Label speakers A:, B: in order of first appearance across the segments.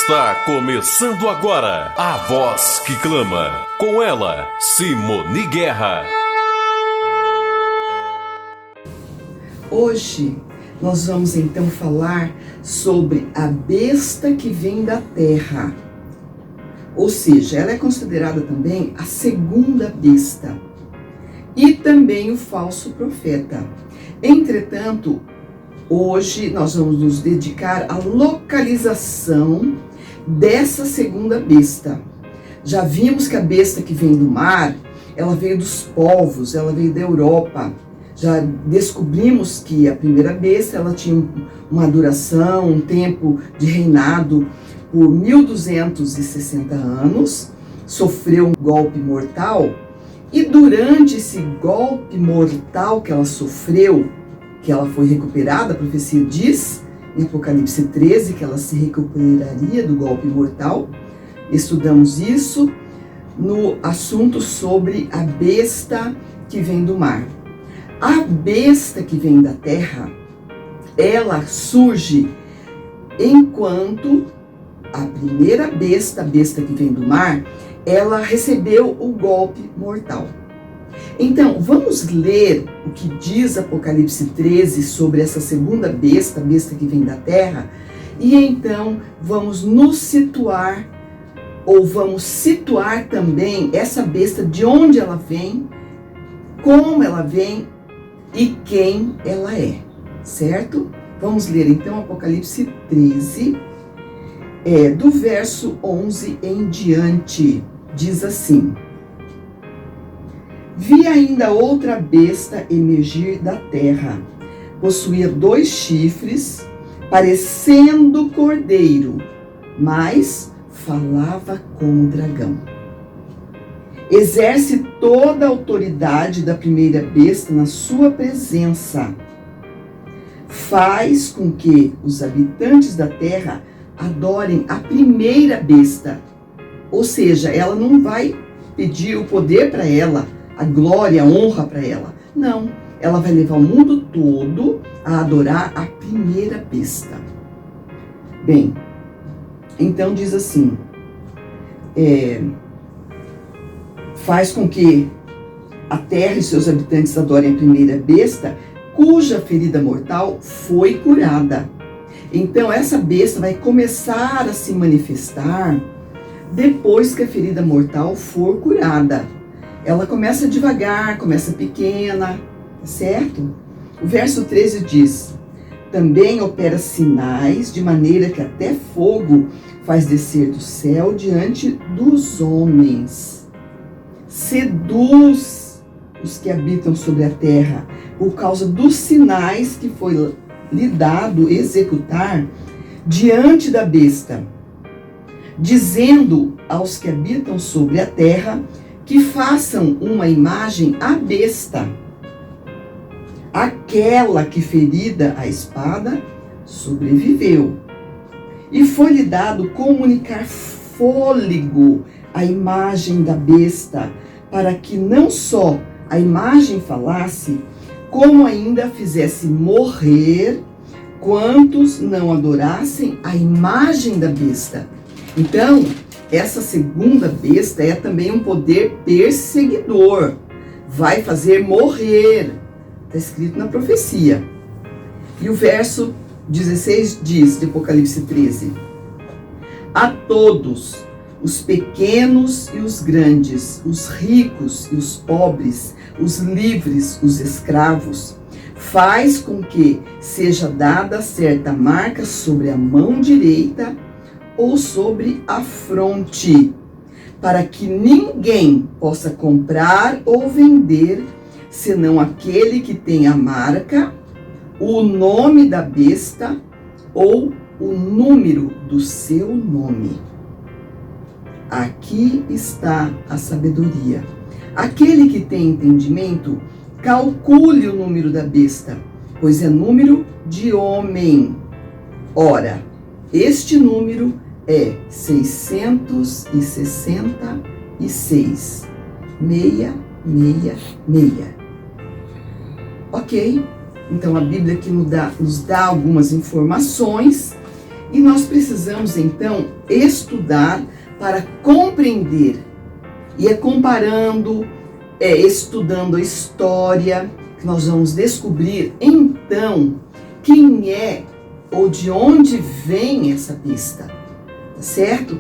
A: Está começando agora a Voz que Clama. Com ela, Simone Guerra.
B: Hoje nós vamos então falar sobre a besta que vem da terra. Ou seja, ela é considerada também a segunda besta e também o falso profeta. Entretanto, hoje nós vamos nos dedicar à localização dessa segunda besta. Já vimos que a besta que vem do mar, ela veio dos povos, ela veio da Europa. Já descobrimos que a primeira besta, ela tinha uma duração, um tempo de reinado por 1260 anos, sofreu um golpe mortal, e durante esse golpe mortal que ela sofreu, que ela foi recuperada, a profecia diz, em Apocalipse 13, que ela se recuperaria do golpe mortal. Estudamos isso no assunto sobre a besta que vem do mar. A besta que vem da terra, ela surge enquanto a primeira besta, a besta que vem do mar, ela recebeu o golpe mortal. Então, vamos ler o que diz Apocalipse 13 sobre essa segunda besta, a besta que vem da terra, e então vamos nos situar, ou vamos situar também essa besta, de onde ela vem, como ela vem e quem ela é, certo? Vamos ler então Apocalipse 13, do verso 11 em diante, diz assim: Vi ainda outra besta emergir da terra. Possuía 2 chifres, parecendo cordeiro, mas falava como dragão. Exerce toda a autoridade da primeira besta na sua presença. Faz com que os habitantes da terra adorem a primeira besta. Ou seja, ela não vai pedir o poder para ela, a glória, a honra para ela. Não, ela vai levar o mundo todo a adorar a primeira besta. Bem, então diz assim, faz com que a terra e seus habitantes adorem a primeira besta, cuja ferida mortal foi curada. Então essa besta vai começar a se manifestar depois que a ferida mortal for curada. Ela começa devagar, começa pequena, certo? O verso 13 diz: também opera sinais, de maneira que até fogo faz descer do céu diante dos homens. Seduz os que habitam sobre a terra, por causa dos sinais que foi lhe dado executar diante da besta, dizendo aos que habitam sobre a terra que façam uma imagem à besta, aquela que, ferida a espada, sobreviveu. E foi-lhe dado comunicar fôlego à imagem da besta, para que não só a imagem falasse, como ainda fizesse morrer quantos não adorassem a imagem da besta. Então, essa segunda besta é também um poder perseguidor. Vai fazer morrer. Está escrito na profecia. E o verso 16 diz, de Apocalipse 13: a todos, os pequenos e os grandes, os ricos e os pobres, os livres, os escravos, faz com que seja dada certa marca sobre a mão direita ou sobre a fronte, para que ninguém possa comprar ou vender, senão aquele que tem a marca, o nome da besta ou o número do seu nome. Aqui está a sabedoria. Aquele que tem entendimento, calcule o número da besta, pois é número de homem. Ora, este número é 666. 666. Ok? Então a Bíblia aqui nos dá algumas informações E nós precisamos então estudar para compreender. E é comparando, estudando a história, que nós vamos descobrir então quem é ou de onde vem essa besta, tá certo?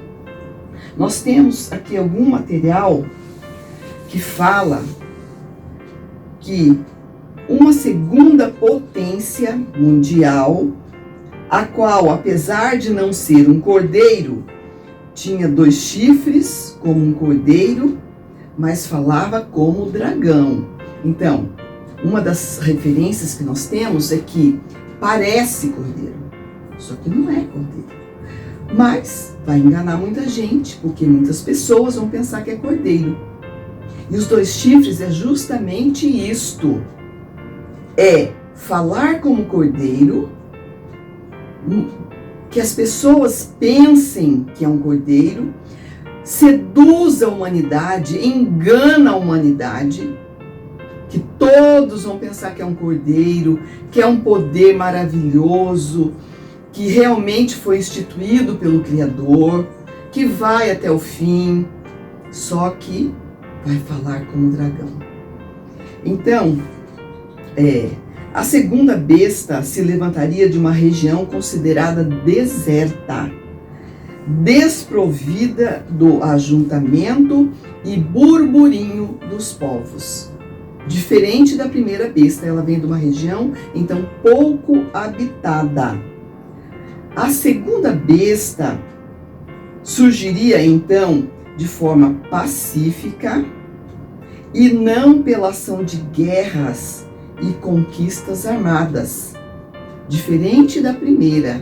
B: Nós temos aqui algum material que fala que uma segunda potência mundial, a qual, apesar de não ser um cordeiro, tinha 2 chifres como um cordeiro, mas falava como dragão. Então, uma das referências que nós temos é que parece cordeiro, só que não é cordeiro. Mas vai enganar muita gente, porque muitas pessoas vão pensar que é cordeiro. E os 2 chifres é justamente isto. É falar como cordeiro, que as pessoas pensem que é um cordeiro, seduz a humanidade, engana a humanidade, que todos vão pensar que é um cordeiro, que é um poder maravilhoso, que realmente foi instituído pelo Criador, que vai até o fim, só que vai falar como dragão. Então, a segunda besta se levantaria de uma região considerada deserta, desprovida do ajuntamento e burburinho dos povos. Diferente da primeira besta, ela vem de uma região, então, pouco habitada. A segunda besta surgiria, então, de forma pacífica e não pela ação de guerras e conquistas armadas. Diferente da primeira,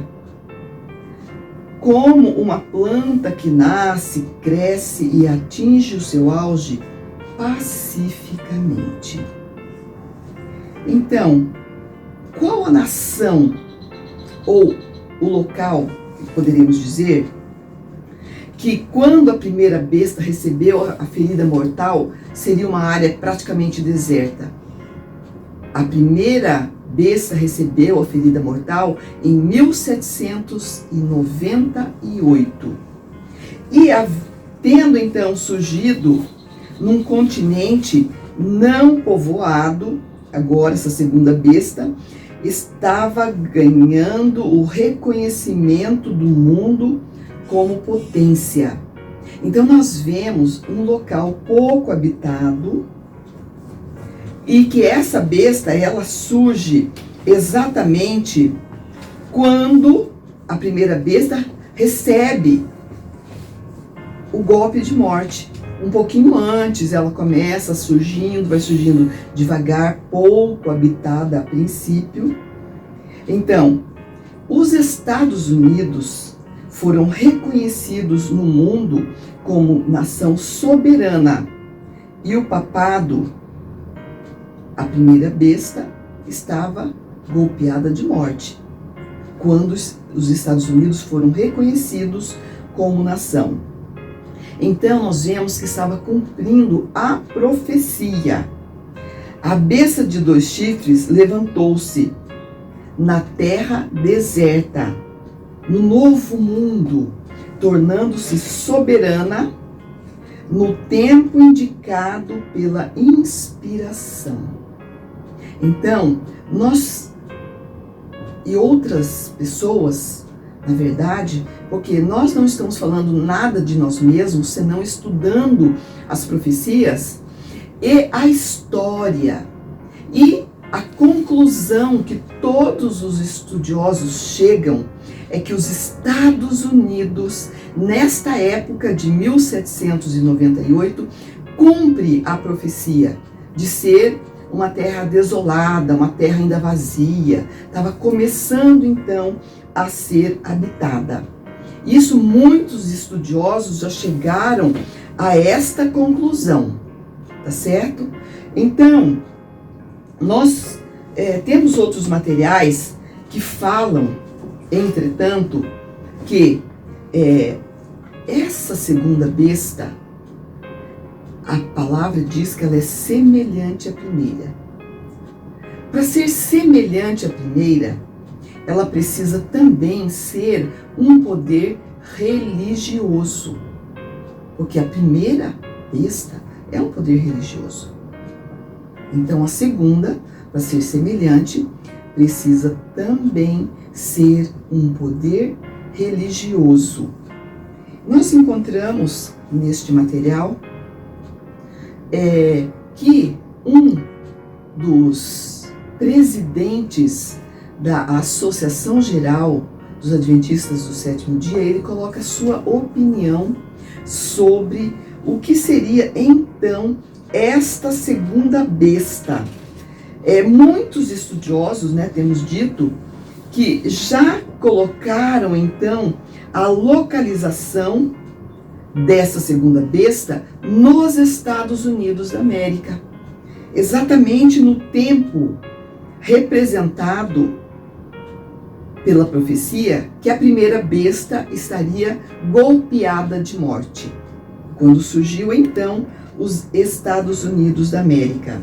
B: como uma planta que nasce, cresce e atinge o seu auge pacificamente. Então, qual a nação ou o local, poderíamos dizer, que quando a primeira besta recebeu a ferida mortal, seria uma área praticamente deserta? A primeira besta recebeu a ferida mortal em 1798. E tendo então surgido num continente não povoado, agora essa segunda besta estava ganhando o reconhecimento do mundo como potência. Então nós vemos um local pouco habitado e que essa besta, ela surge exatamente quando a primeira besta recebe o golpe de morte. Um pouquinho antes ela começa surgindo, vai surgindo devagar, pouco habitada a princípio. Então, os Estados Unidos foram reconhecidos no mundo como nação soberana e o papado, a primeira besta, estava golpeada de morte quando os Estados Unidos foram reconhecidos como nação. Então nós vemos que estava cumprindo a profecia. A besta de 2 chifres levantou-se na terra deserta, no novo mundo, tornando-se soberana no tempo indicado pela inspiração. Então, nós e outras pessoas, na verdade, porque nós não estamos falando nada de nós mesmos, senão estudando as profecias e a história. E a conclusão que todos os estudiosos chegam é que os Estados Unidos, nesta época de 1798, cumpre a profecia de ser uma terra desolada, uma terra ainda vazia, estava começando então a ser habitada. Isso muitos estudiosos já chegaram a esta conclusão, tá certo? Então, nós temos outros materiais que falam, entretanto, que essa segunda besta, a palavra diz que ela é semelhante à primeira. Para ser semelhante à primeira, ela precisa também ser um poder religioso, porque a primeira besta é um poder religioso. Então a segunda, para ser semelhante, precisa também ser um poder religioso. Nós encontramos neste material que um dos presidentes da Associação Geral dos Adventistas do Sétimo Dia, ele coloca a sua opinião sobre o que seria então esta segunda besta. Muitos estudiosos, temos dito, que já colocaram então a localização dessa segunda besta nos Estados Unidos da América, exatamente no tempo representado pela profecia que a primeira besta estaria golpeada de morte, quando surgiu então os Estados Unidos da América.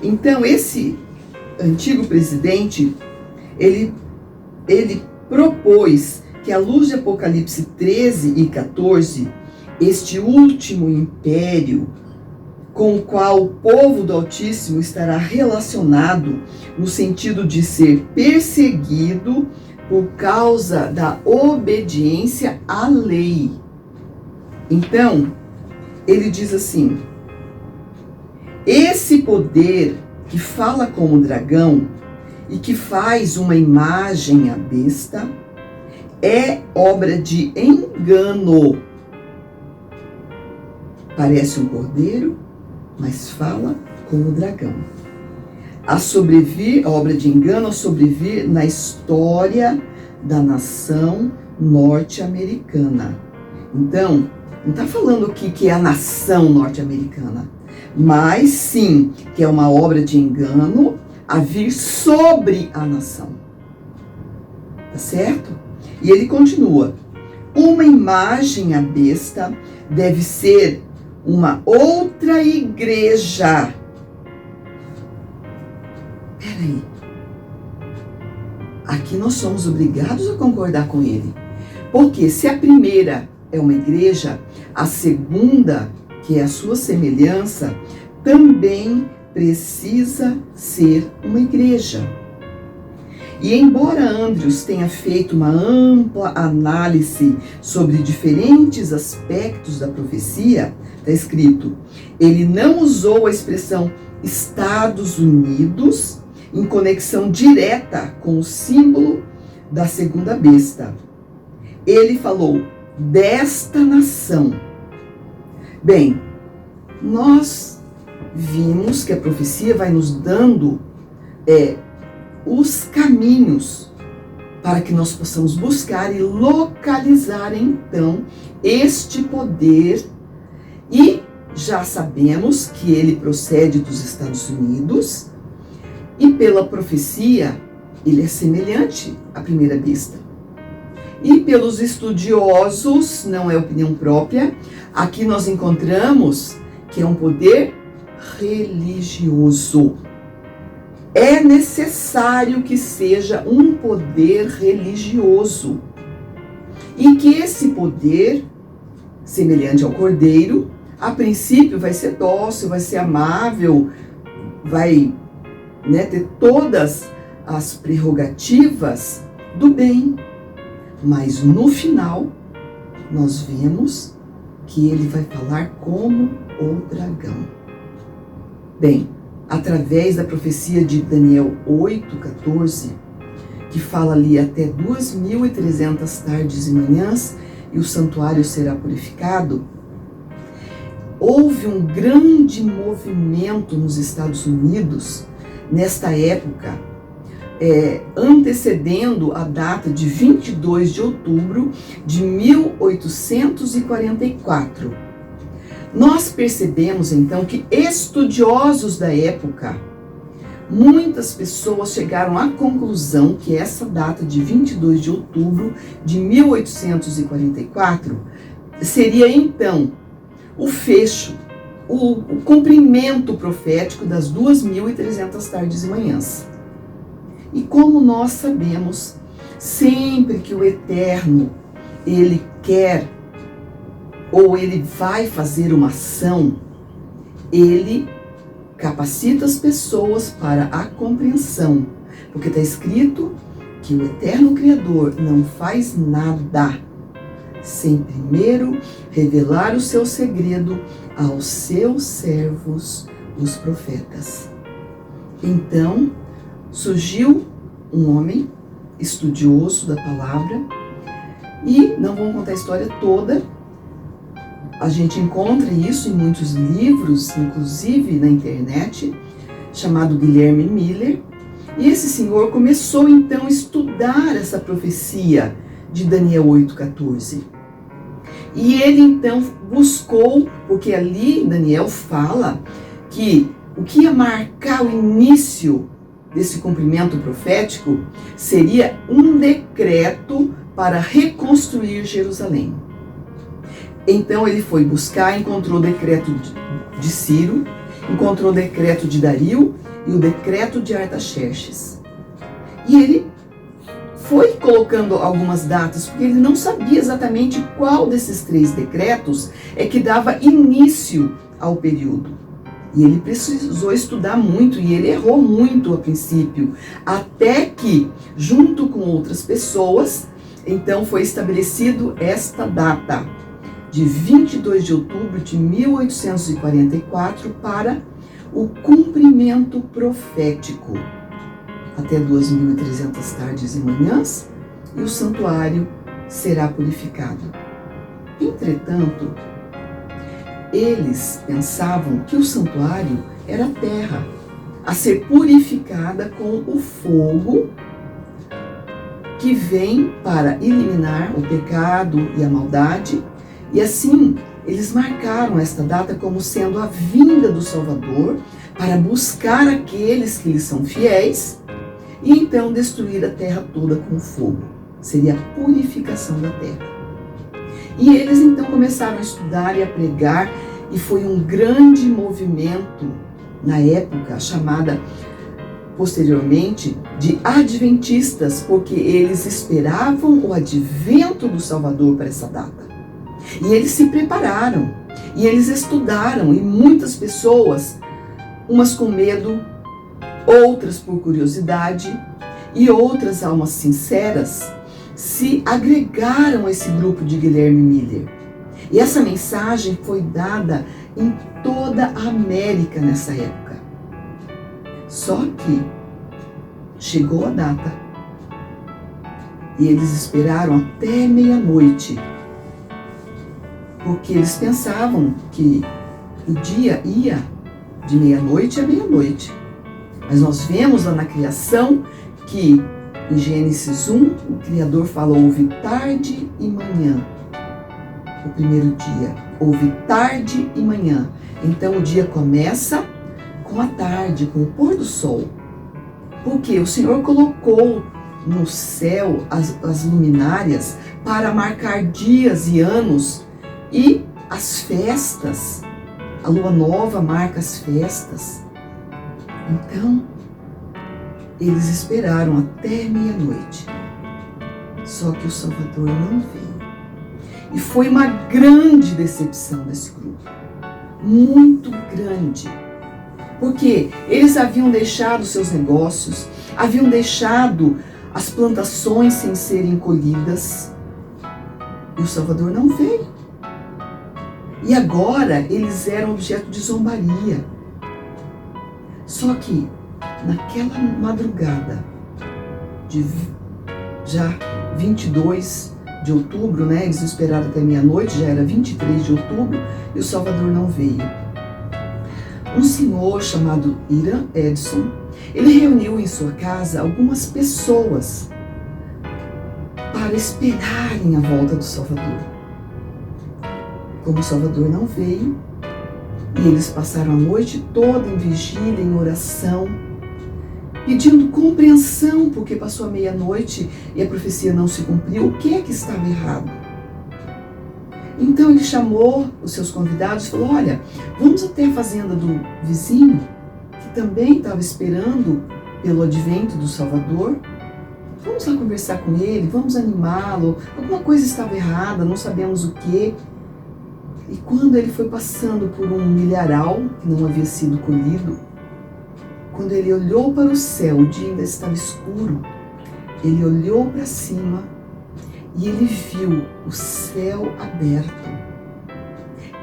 B: Então esse antigo presidente, ele propôs que à luz de Apocalipse 13 e 14, este último império com o qual o povo do Altíssimo estará relacionado no sentido de ser perseguido por causa da obediência à lei. Então, ele diz assim: esse poder que fala como dragão e que faz uma imagem à besta é obra de engano. Parece um cordeiro, mas fala como dragão. A obra de engano a sobrevir na história da nação norte-americana. Então, não está falando aqui que é a nação norte-americana, mas sim que é uma obra de engano a vir sobre a nação. Tá certo? E ele continua: uma imagem à besta deve ser uma outra igreja. Peraí. Aqui nós somos obrigados a concordar com ele. Porque se a primeira é uma igreja, a segunda, que é a sua semelhança, também precisa ser uma igreja. E embora Andrews tenha feito uma ampla análise sobre diferentes aspectos da profecia, está escrito, ele não usou a expressão Estados Unidos em conexão direta com o símbolo da segunda besta. Ele falou desta nação. Bem, nós vimos que a profecia vai nos dando os caminhos para que nós possamos buscar e localizar então este poder, e já sabemos que ele procede dos Estados Unidos e pela profecia ele é semelhante à primeira besta. E pelos estudiosos, não é opinião própria, aqui nós encontramos que é um poder religioso. É necessário que seja um poder religioso. E que esse poder, semelhante ao cordeiro, a princípio vai ser dócil, vai ser amável, vai ter todas as prerrogativas do bem. Mas no final, nós vemos que ele vai falar como o dragão. Bem, através da profecia de Daniel 8:14, que fala ali até 2.300 tardes e manhãs, e o santuário será purificado, houve um grande movimento nos Estados Unidos, nesta época, antecedendo a data de 22 de outubro de 1844. Nós percebemos então que estudiosos da época, muitas pessoas chegaram à conclusão que essa data de 22 de outubro de 1844 seria então o fecho, o cumprimento profético das 2.300 tardes e manhãs. E como nós sabemos Sempre que o Eterno, ele quer ou ele vai fazer uma ação, ele capacita as pessoas para a compreensão. Porque está escrito que o Eterno Criador não faz nada sem primeiro revelar o seu segredo aos seus servos, os profetas. Então, surgiu um homem estudioso da palavra, e não vamos contar a história toda, a gente encontra isso em muitos livros, inclusive na internet, chamado Guilherme Miller, e esse senhor começou então a estudar essa profecia de Daniel 8,14. E ele então buscou, porque ali Daniel fala que o que ia marcar o início desse cumprimento profético seria um decreto para reconstruir Jerusalém. Então ele foi buscar, encontrou o decreto de Ciro, encontrou o decreto de Dario e o decreto de Artaxerxes. E ele foi colocando algumas datas, porque ele não sabia exatamente qual desses 3 decretos é que dava início ao período. E ele precisou estudar muito, e ele errou muito a princípio, até que, junto com outras pessoas, então foi estabelecido esta data, de 22 de outubro de 1844, para o cumprimento profético, até 2.300 tardes e manhãs, e o santuário será purificado. Entretanto, eles pensavam que o santuário era a terra, a ser purificada com o fogo que vem para eliminar o pecado e a maldade, e assim eles marcaram esta data como sendo a vinda do Salvador para buscar aqueles que lhes são fiéis e então destruir a terra toda com fogo. Seria a purificação da terra. E eles então começaram a estudar e a pregar, e foi um grande movimento na época, chamada posteriormente de adventistas, porque eles esperavam o advento do Salvador para essa data. E eles se prepararam, e eles estudaram, e muitas pessoas, umas com medo, outras por curiosidade, e outras almas sinceras, se agregaram a esse grupo de Guilherme Miller. E essa mensagem foi dada em toda a América nessa época. Só que chegou a data e eles esperaram até meia-noite, porque eles pensavam que o dia ia de meia-noite a meia-noite. Mas nós vemos lá na criação que em Gênesis 1, o Criador falou: houve tarde e manhã. O primeiro dia, houve tarde e manhã. Então o dia começa com a tarde, com o pôr do sol. Porque o Senhor colocou no céu as luminárias para marcar dias e anos e as festas. A lua nova marca as festas. Então, eles esperaram até meia-noite. Só que o Salvador não veio. E foi uma grande decepção desse grupo. Muito grande. Porque eles haviam deixado seus negócios, haviam deixado as plantações sem serem colhidas. E o Salvador não veio. E agora eles eram objeto de zombaria. Só que naquela madrugada de já 22 de outubro, né, eles esperaram até meia-noite, já era 23 de outubro, e o Salvador não veio. Um senhor chamado Hiram Edson, ele reuniu em sua casa algumas pessoas para esperarem a volta do Salvador. Como o Salvador não veio, e eles passaram a noite toda em vigília, em oração, pedindo compreensão, porque passou a meia-noite e a profecia não se cumpriu. O que é que estava errado? Então ele chamou os seus convidados e falou: olha, vamos até a fazenda do vizinho, que também estava esperando pelo advento do Salvador. vamos lá conversar com ele, vamos animá-lo, alguma coisa estava errada, não sabemos o que. E quando ele foi passando por um milharal que não havia sido colhido, quando ele olhou para o céu, o dia ainda estava escuro, ele olhou para cima e ele viu o céu aberto.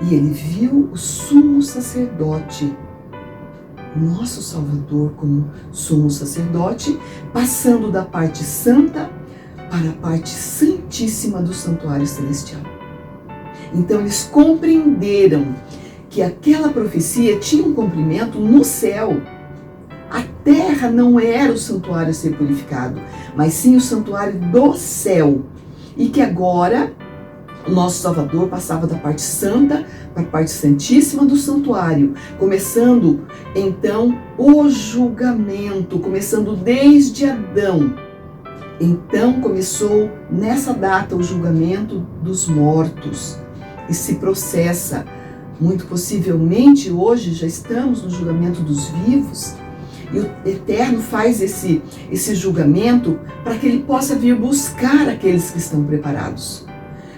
B: E ele viu o sumo sacerdote, nosso Salvador como sumo sacerdote, passando da parte santa para a parte santíssima do santuário celestial. Então eles compreenderam que aquela profecia tinha um cumprimento no céu. A terra não era o santuário a ser purificado, mas sim o santuário do céu. E que agora o nosso Salvador passava da parte santa para a parte santíssima do santuário, começando então o julgamento, começando desde Adão. Então começou nessa data o julgamento dos mortos e se processa. Muito possivelmente hoje já estamos no julgamento dos vivos e o Eterno faz esse julgamento para que ele possa vir buscar aqueles que estão preparados.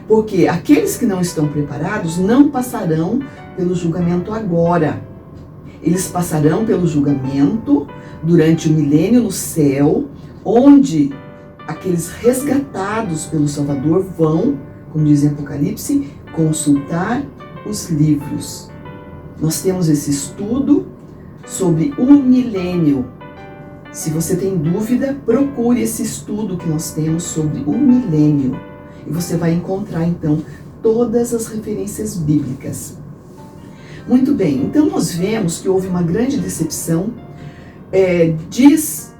B: Porque aqueles que não estão preparados não passarão pelo julgamento agora. Eles passarão pelo julgamento durante o milênio no céu, onde aqueles resgatados pelo Salvador vão, como diz em Apocalipse, consultar os livros. Nós temos esse estudo sobre o milênio. Se você tem dúvida, procure esse estudo que nós temos sobre o milênio. E você vai encontrar, então, todas as referências bíblicas. Muito bem, então nós vemos que houve uma grande decepção. Diz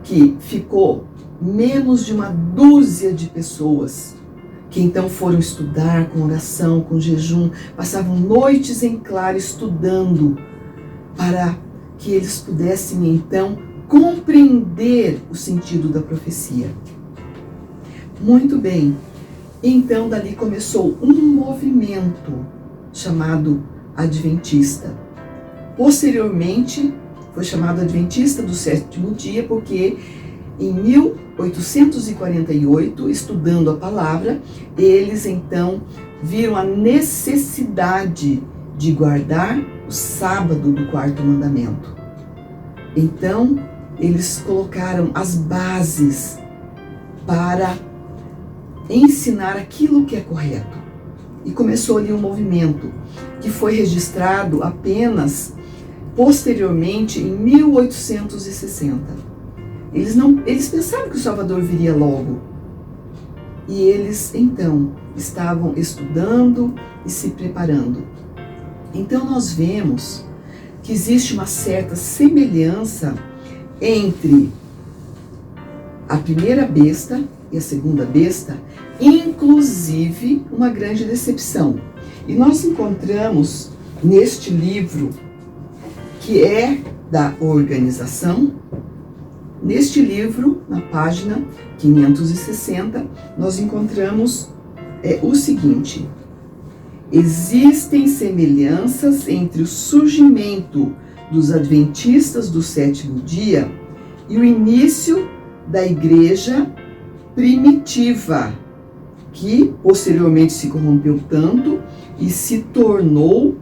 B: que ficou menos de uma dúzia de pessoas que então foram estudar com oração, com jejum, passavam noites em claro estudando para que eles pudessem então compreender o sentido da profecia. Muito bem, então dali começou um movimento chamado Adventista. Posteriormente foi chamado Adventista do sétimo dia porque em 1848, estudando a palavra, eles então viram a necessidade de guardar o sábado do quarto mandamento. Então eles colocaram as bases para ensinar aquilo que é correto. E começou ali um movimento que foi registrado apenas posteriormente em 1860. Eles pensavam que o Salvador viria logo. E eles então estavam estudando e se preparando. Então nós vemos que existe uma certa semelhança entre a primeira besta e a segunda besta, inclusive uma grande decepção. E nós encontramos neste livro, que é da organização, neste livro, na página 560, nós encontramos o seguinte: existem semelhanças entre o surgimento dos adventistas do sétimo dia e o início da igreja primitiva, que posteriormente se corrompeu tanto e se tornou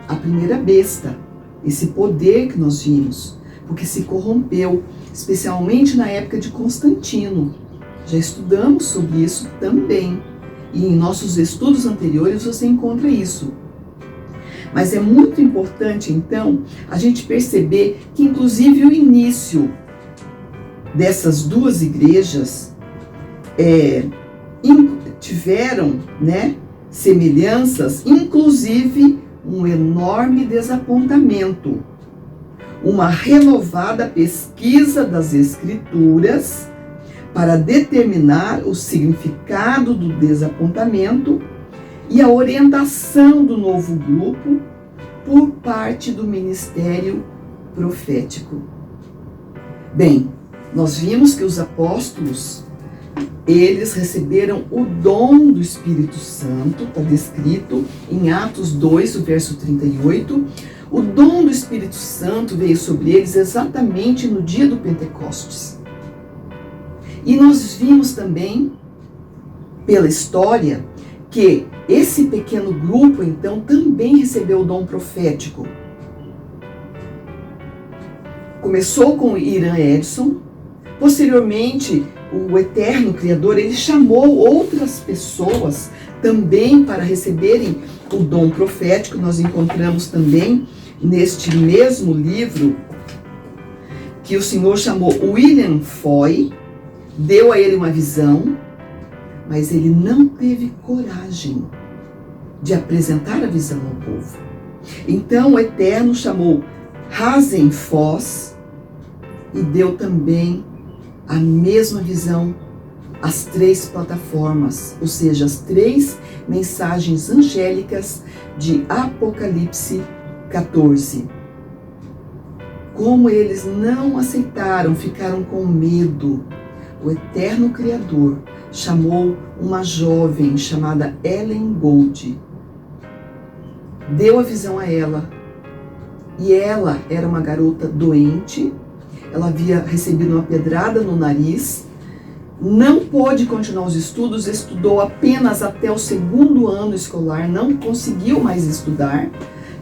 B: a primeira besta, esse poder que nós vimos, porque se corrompeu, especialmente na época de Constantino. Já estudamos sobre isso também, e em nossos estudos anteriores você encontra isso. Mas é muito importante, então, a gente perceber que, inclusive, o início dessas duas igrejas tiveram, semelhanças, inclusive um enorme desapontamento, uma renovada pesquisa das Escrituras para determinar o significado do desapontamento e a orientação do novo grupo por parte do ministério profético. Bem, nós vimos que os apóstolos, eles receberam o dom do Espírito Santo, está descrito em Atos 2, o verso 38. O dom do Espírito Santo veio sobre eles exatamente no dia do Pentecostes. E nós vimos também, pela história, que esse pequeno grupo, então, também recebeu o dom profético. Começou com Irã Edson, posteriormente, o eterno Criador, ele chamou outras pessoas também para receberem o dom profético. Nós encontramos também neste mesmo livro que o Senhor chamou William Foy, deu a ele uma visão, mas ele não teve coragem de apresentar a visão ao povo. Então o Eterno chamou Hazen Foss e deu também a mesma visão às 3 plataformas, ou seja, as 3 mensagens angélicas de Apocalipse 14. Como eles não aceitaram, ficaram com medo, o eterno Criador chamou uma jovem chamada Ellen Gold, deu a visão a ela, e ela era uma garota doente, ela havia recebido uma pedrada no nariz, não pôde continuar os estudos, estudou apenas até o 2º ano escolar, não conseguiu mais estudar,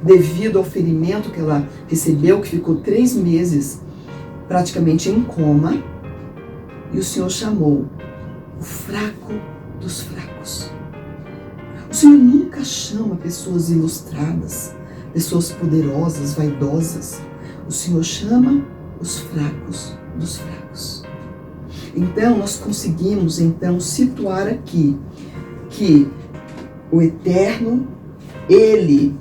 B: devido ao ferimento que ela recebeu, que ficou 3 meses praticamente em coma, e o Senhor chamou o fraco dos fracos. O Senhor nunca chama pessoas ilustradas, pessoas poderosas, vaidosas. O Senhor chama os fracos dos fracos. Então, nós conseguimos situar aqui que o Eterno, ele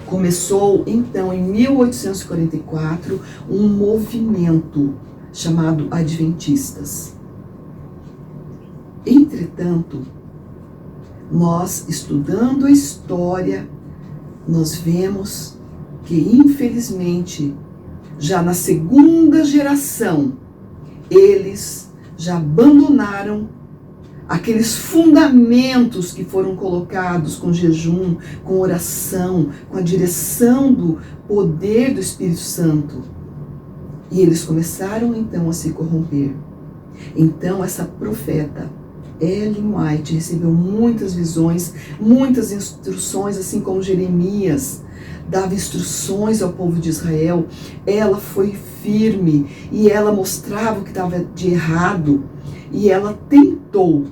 B: começou então em 1844 um movimento chamado Adventistas. Entretanto, nós estudando a história, nós vemos que infelizmente já na 2ª geração eles já abandonaram aqueles fundamentos que foram colocados com jejum, com oração, com a direção do poder do Espírito Santo. E eles começaram então a se corromper. Então essa profeta, Ellen White, recebeu muitas visões, muitas instruções, assim como Jeremias dava instruções ao povo de Israel. Ela foi firme e ela mostrava o que estava de errado. E ela tentou,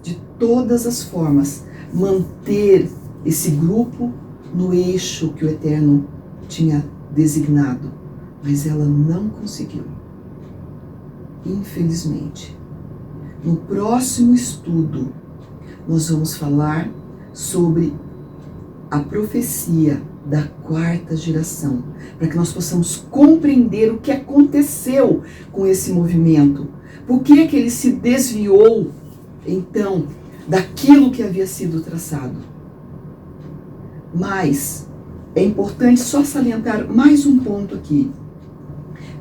B: de todas as formas, manter esse grupo no eixo que o Eterno tinha designado. Mas ela não conseguiu. Infelizmente. No próximo estudo, nós vamos falar sobre a profecia da 4ª geração, para que nós possamos compreender o que aconteceu com esse movimento. Por que que ele se desviou, então, daquilo que havia sido traçado? Mas é importante só salientar mais um ponto aqui.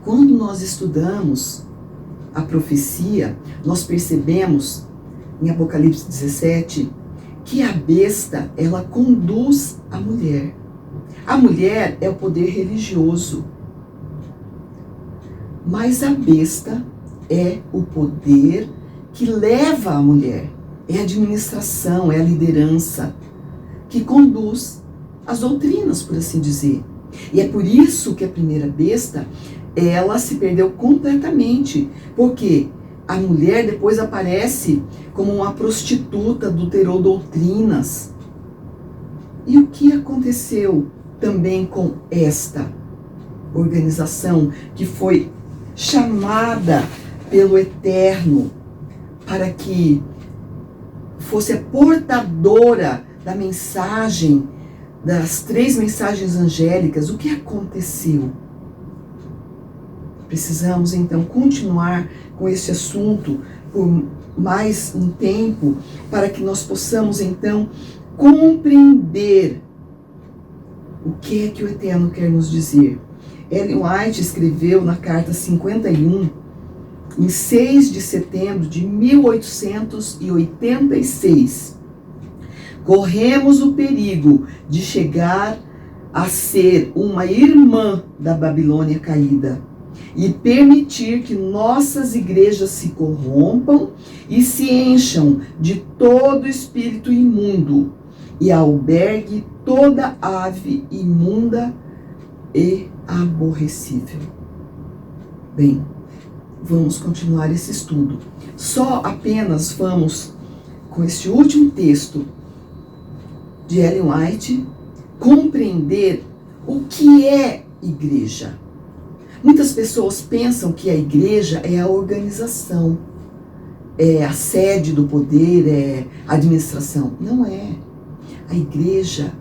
B: Quando nós estudamos a profecia, nós percebemos em Apocalipse 17 que a besta, ela conduz a mulher. A mulher é o poder religioso, mas a besta é o poder que leva a mulher, é a administração, é a liderança, que conduz as doutrinas, por assim dizer. E é por isso que a primeira besta, ela se perdeu completamente, porque a mulher depois aparece como uma prostituta, adulterou doutrinas. E o que aconteceu também com esta organização que foi chamada pelo Eterno para que fosse a portadora da mensagem, das 3 mensagens angélicas? O que aconteceu? Precisamos então continuar com esse assunto por mais um tempo, para que nós possamos então compreender o que é que o Eterno quer nos dizer. Ellen White escreveu na carta 51, em 6 de setembro de 1886, corremos o perigo de chegar a ser uma irmã da Babilônia caída. e permitir que nossas igrejas se corrompam e se encham de todo espírito imundo e albergue toda ave imunda e aborrecível. Bem, vamos continuar esse estudo. Só apenas vamos, com este último texto de Ellen White, compreender o que é igreja. Muitas pessoas pensam que a igreja é a organização, é a sede do poder, é a administração. Não é. A igreja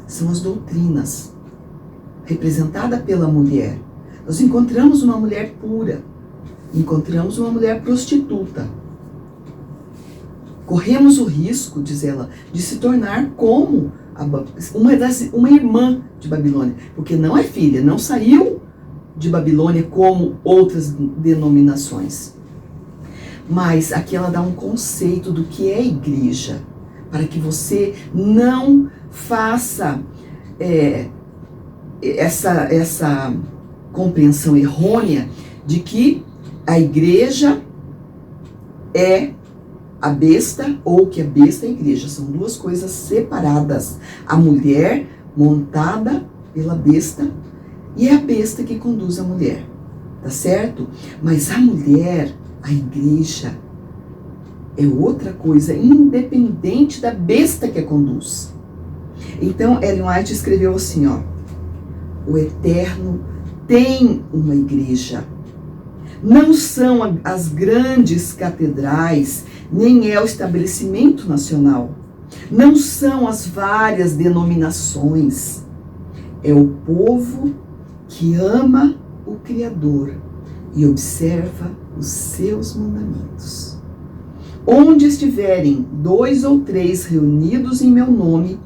B: são as doutrinas, representada pela mulher. Nós encontramos uma mulher pura, encontramos uma mulher prostituta. Corremos o risco, diz ela, de se tornar como uma irmã de Babilônia, porque não é filha, não saiu de Babilônia como outras denominações. Mas aqui ela dá um conceito do que é igreja, para que você não faça essa compreensão errônea de que a igreja é a besta ou que a besta é a igreja. São duas coisas separadas. A mulher montada pela besta e é a besta que conduz a mulher, tá certo? Mas a mulher, a igreja, é outra coisa, independente da besta que a conduz. Então, Ellen White escreveu assim, ó: o Eterno tem uma igreja. Não são as grandes catedrais, nem é o estabelecimento nacional. Não são as várias denominações. É o povo que ama o Criador e observa os seus mandamentos. Onde estiverem 2 ou 3 reunidos em meu nome,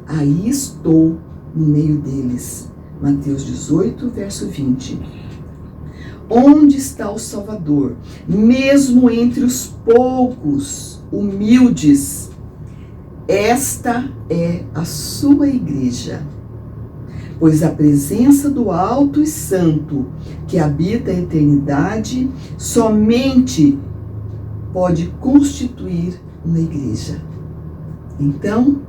B: aí estou no meio deles. Mateus 18, verso 20. Onde está o Salvador? Mesmo entre os poucos humildes, esta é a sua igreja. Pois a presença do Alto e Santo, que habita a eternidade, somente pode constituir uma igreja. Então,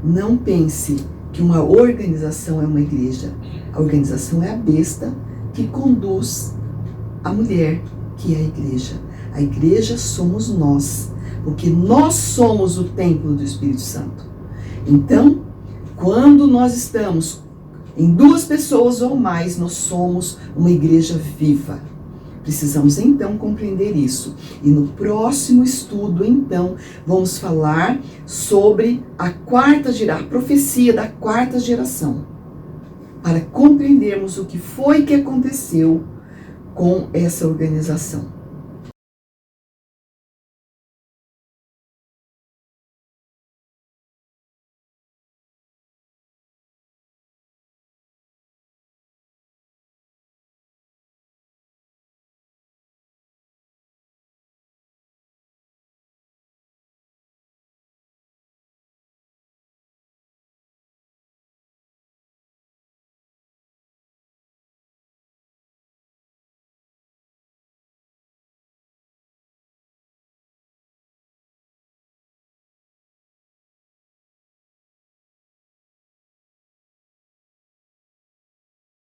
B: não pense que uma organização é uma igreja. A organização é a besta que conduz a mulher, que é a igreja. A igreja somos nós, porque nós somos o templo do Espírito Santo. Então, quando nós estamos em 2 pessoas ou mais, nós somos uma igreja viva. Precisamos então compreender isso. E no próximo estudo, então, vamos falar sobre a profecia da 4ª geração, para compreendermos o que foi que aconteceu com essa organização.